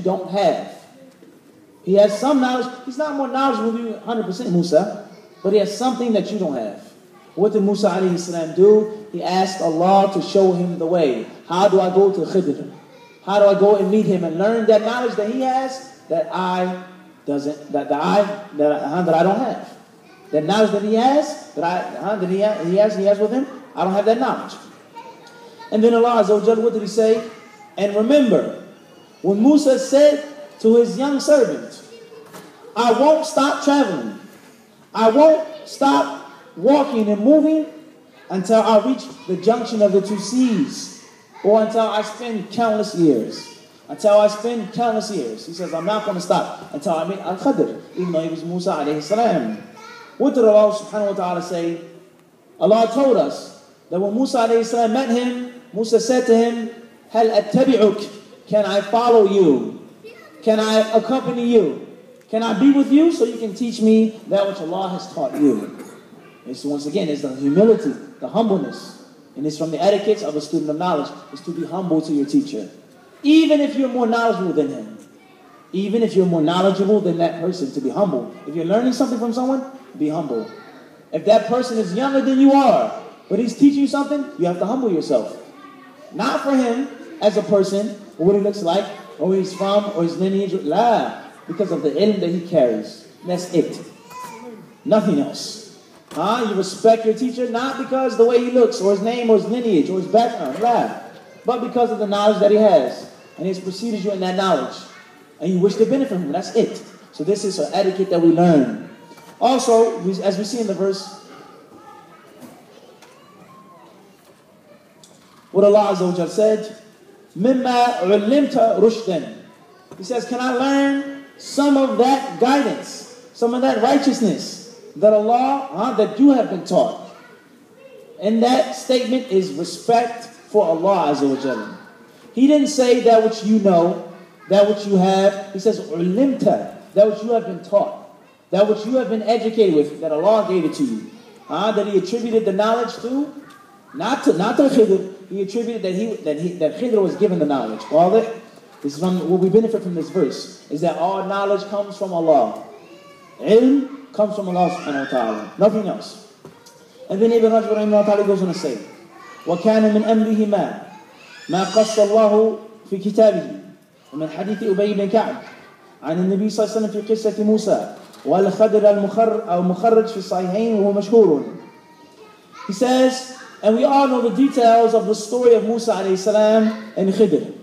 don't have. He has some knowledge. He's not more knowledgeable than you 100% Musa, but he has something that you don't have. What did Musa alayhi salam do? He asked Allah to show him the way. How do I go to Khidr? How do I go and meet him and learn that knowledge that he has that I don't have? That knowledge that he has, that he has with him, I don't have that knowledge. And then Allah Azza wa Jalla, what did he say? And remember, when Musa said to his young servant, I won't stop traveling. I won't stop walking and moving until I reach the junction of the two seas, or until I spend countless years. Until I spend countless years. He says, I'm not going to stop until I meet Al-Khadr, even though he was Musa alayhi salam. What did Allah subhanahu wa ta'ala say? Allah told us that when Musa alayhi salam met him, Musa said to him, Hal attabi'uk, can I follow you? Can I accompany you? Can I be with you so you can teach me that which Allah has taught you? It's once again, it's the humility, the humbleness. And it's from the etiquettes of a student of knowledge, is to be humble to your teacher. Even if you're more knowledgeable than him. Even if you're more knowledgeable than that person, to be humble. If you're learning something from someone, be humble. If that person is younger than you are, but he's teaching you something, you have to humble yourself. Not for him as a person, or what he looks like, or where he's from, or his lineage. La, because of the ilm that he carries. That's it. Nothing else. You respect your teacher not because the way he looks, or his name, or his lineage, or his background. La, but because of the knowledge that he has. And he's preceded you in that knowledge. And you wish to benefit from him. That's it. So this is an etiquette that we learn. Also, as we see in the verse, what Allah Azza wa Jalla said, مِمَّا عُلِّمْتَ رُشْدًا. He says, can I learn some of that guidance, some of that righteousness that Allah, that you have been taught? And that statement is respect for Allah Azza wa Jalla. He didn't say that which you know, that which you have. He says, ulimta, that which you have been taught, that which you have been educated with, that Allah gave it to you. That He attributed the knowledge to, not to Khidr. He attributed that Khidr was given the knowledge. All that, this is from what we benefit from this verse, is that all knowledge comes from Allah. Ilm comes from Allah subhanahu wa ta'ala. Nothing else. And then Ibn Rajab rahimahullah ta'ala goes on to say, وَكَانَ مِنْ أَمْرِهِ ما قص الله في كتابه ومن حديث أبي بن كعب عن النبي صلى الله عليه وسلم في قصة موسى والخضر المخرج في الصحيحين وهو مشهور. He says, and we all know the details of the story of Musa alayhi salam and Khidr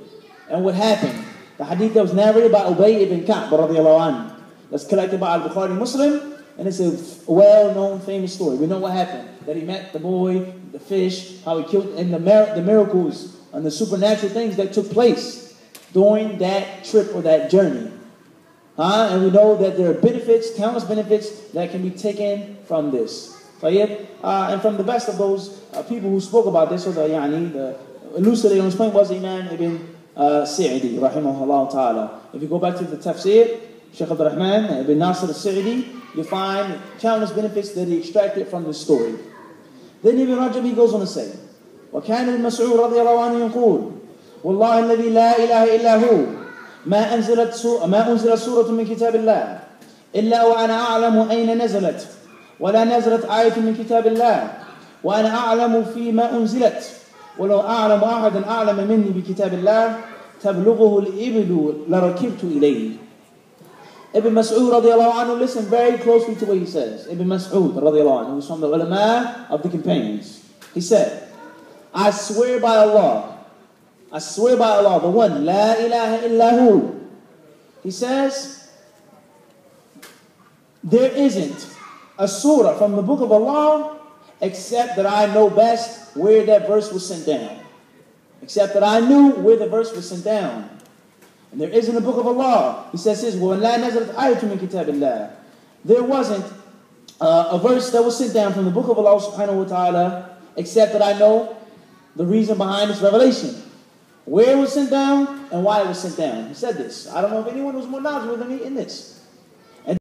and what happened. The hadith that was narrated by Ubay ibn Ka'b radiallahu anhu. That's collected by Al-Bukhari Muslim, and it's a well-known famous story. We know what happened. That he met the boy, the fish, how he killed, and the miracles and the supernatural things that took place during that trip or that journey. And we know that there are benefits, countless benefits that can be taken from this. And from the best of those people who spoke about this, or the elucidating on this point, was Imam Ibn Sa'idi, rahimahullah ta'ala. If you go back to the tafsir, Shaykh Abdul Rahman Ibn Nasir al-Sa'idi, you find countless benefits that he extracted from this story. Then Ibn Rajab, he goes on to say, وكان ابن مسعود رضي الله عنه يقول والله الذي لا إله إلا هو ما أنزلت سورة من كتاب الله إلا وأنا أعلم أين نزلت ولا نزلت آية من كتاب الله وأنا أعلم فيما أنزلت ولو أعلم أحدا أعلم مني بكتاب الله تبلغه الإبل لركبت إليه. Ibn Mas'ud radiallahu anhu, listen very closely to what he says. Ibn Mas'ud radiallahu anhu, who's from the ulama of the companions. He said, I swear by Allah, the one, La ilaha illahu. He says, there isn't a surah from the book of Allah except that I know best where that verse was sent down. Except that I knew where the verse was sent down. And there isn't a book of Allah. He says this, وَلَا نَزَلَتْ آيَةٌ مِنْ كِتَابِ اللَّهِ. There wasn't a verse that was sent down from the book of Allah subhanahu wa ta'ala except that I know the reason behind this revelation. Where it was sent down and why it was sent down. He said this. I don't know if anyone was more knowledgeable than me in this.